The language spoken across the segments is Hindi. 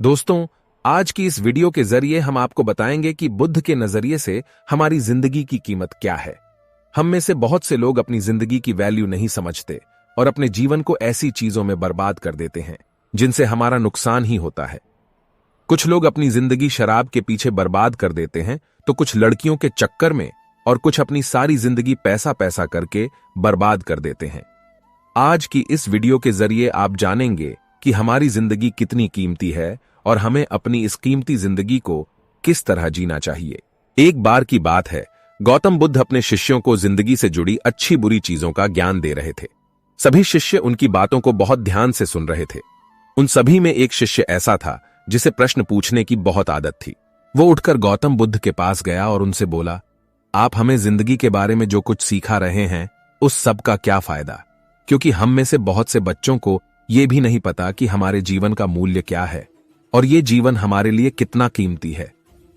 दोस्तों, आज की इस वीडियो के जरिए हम आपको बताएंगे कि बुद्ध के नजरिए से हमारी जिंदगी की कीमत क्या है। हम में से बहुत से लोग अपनी जिंदगी की वैल्यू नहीं समझते और अपने जीवन को ऐसी चीजों में बर्बाद कर देते हैं जिनसे हमारा नुकसान ही होता है। कुछ लोग अपनी जिंदगी शराब के पीछे बर्बाद कर देते हैं, तो कुछ लड़कियों के चक्कर में, और कुछ अपनी सारी जिंदगी पैसा पैसा करके बर्बाद कर देते हैं। आज की इस वीडियो के जरिए आप जानेंगे कि हमारी जिंदगी कितनी कीमती है और हमें अपनी इस कीमती जिंदगी को किस तरह जीना चाहिए। एक बार की बात है, गौतम बुद्ध अपने शिष्यों को जिंदगी से जुड़ी अच्छी बुरी चीजों का ज्ञान दे रहे थे। सभी शिष्य उनकी बातों को बहुत ध्यान से सुन रहे थे। उन सभी में एक शिष्य ऐसा था जिसे प्रश्न पूछने की बहुत आदत थी। वो उठकर गौतम बुद्ध के पास गया और उनसे बोला, आप हमें जिंदगी के बारे में जो कुछ सिखा रहे हैं उस सब का क्या फायदा, क्योंकि हम में से बहुत से बच्चों को ये भी नहीं पता कि हमारे जीवन का मूल्य क्या है और ये जीवन हमारे लिए कितना कीमती है।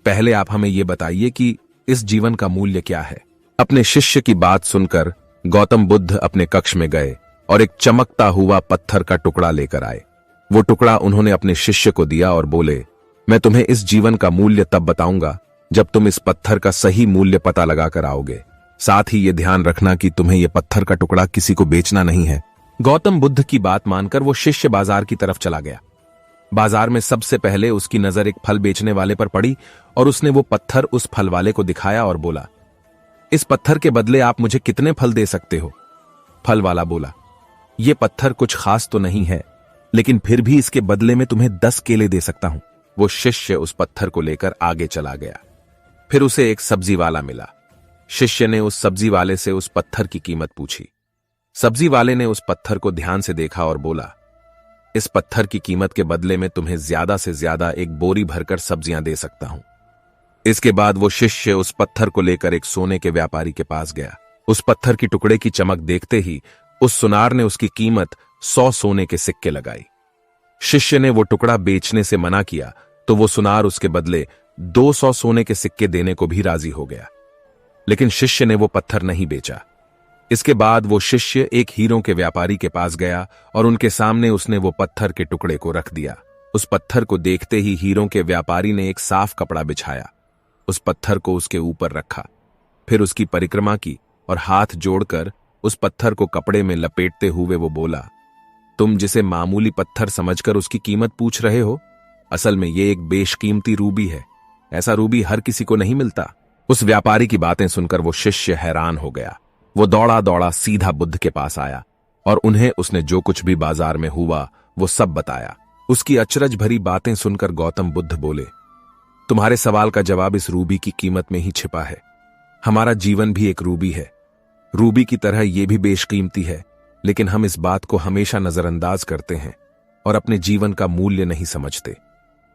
पहले आप हमें ये बताइए कि इस जीवन का मूल्य क्या है। अपने शिष्य की बात सुनकर गौतम बुद्ध अपने कक्ष में गए और एक चमकता हुआ पत्थर का टुकड़ा लेकर आए। वो टुकड़ा उन्होंने अपने शिष्य को दिया और बोले, मैं तुम्हें इस जीवन का मूल्य तब बताऊंगा जब तुम इस पत्थर का सही मूल्य पता लगाकर आओगे। साथ ही ये ध्यान रखना कि तुम्हें यह पत्थर का टुकड़ा किसी को बेचना नहीं है। गौतम बुद्ध की बात मानकर वो शिष्य बाजार की तरफ चला गया। बाजार में सबसे पहले उसकी नजर एक फल बेचने वाले पर पड़ी और उसने वो पत्थर उस फल वाले को दिखाया और बोला, इस पत्थर के बदले आप मुझे कितने फल दे सकते हो? फल वाला बोला, ये पत्थर कुछ खास तो नहीं है, लेकिन फिर भी इसके बदले में तुम्हें 10 केले दे सकता हूं। वो शिष्य उस पत्थर को लेकर आगे चला गया। फिर उसे एक सब्जी वाला मिला। शिष्य ने उस सब्जी वाले से उस पत्थर की कीमत पूछी। सब्जी वाले ने उस पत्थर को ध्यान से देखा और बोला, इस पत्थर की कीमत के बदले में तुम्हें ज्यादा से ज्यादा एक बोरी भरकर सब्जियां दे सकता हूं। इसके बाद वो शिष्य उस पत्थर को लेकर एक सोने के व्यापारी के पास गया। उस पत्थर की टुकड़े की चमक देखते ही उस सुनार ने उसकी कीमत 100 सोने के सिक्के लगाई। शिष्य ने वो टुकड़ा बेचने से मना किया तो वो सुनार उसके बदले 200 सोने के सिक्के देने को भी राजी हो गया, लेकिन शिष्य ने वो पत्थर नहीं बेचा। इसके बाद वो शिष्य एक हीरों के व्यापारी के पास गया और उनके सामने उसने वो पत्थर के टुकड़े को रख दिया। उस पत्थर को देखते ही हीरों के व्यापारी ने एक साफ कपड़ा बिछाया, उस पत्थर को उसके ऊपर रखा, फिर उसकी परिक्रमा की और हाथ जोड़कर उस पत्थर को कपड़े में लपेटते हुए वो बोला, तुम जिसे मामूली पत्थर समझकर उसकी कीमत पूछ रहे हो, असल में ये एक बेशकीमती रूबी है। ऐसा रूबी हर किसी को नहीं मिलता। उस व्यापारी की बातें सुनकर वो शिष्य हैरान हो गया। वो दौड़ा दौड़ा सीधा बुद्ध के पास आया और उन्हें उसने जो कुछ भी बाजार में हुआ वो सब बताया। उसकी अचरज भरी बातें सुनकर गौतम बुद्ध बोले, तुम्हारे सवाल का जवाब इस रूबी की कीमत में ही छिपा है। हमारा जीवन भी एक रूबी है। रूबी की तरह यह भी बेशकीमती है, लेकिन हम इस बात को हमेशा नजरअंदाज करते हैं और अपने जीवन का मूल्य नहीं समझते।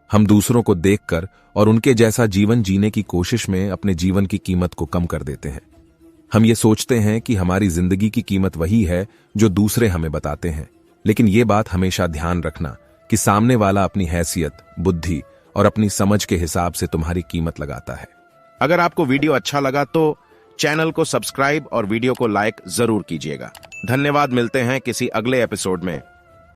हम दूसरों को देखकर और उनके जैसा जीवन जीने की कोशिश में अपने जीवन की कीमत को कम कर देते हैं। हम ये सोचते हैं कि हमारी जिंदगी की कीमत वही है जो दूसरे हमें बताते हैं, लेकिन ये बात हमेशा ध्यान रखना कि सामने वाला अपनी हैसियत, बुद्धि और अपनी समझ के हिसाब से तुम्हारी कीमत लगाता है। अगर आपको वीडियो अच्छा लगा तो चैनल को सब्सक्राइब और वीडियो को लाइक जरूर कीजिएगा। धन्यवाद। मिलते हैं किसी अगले एपिसोड में।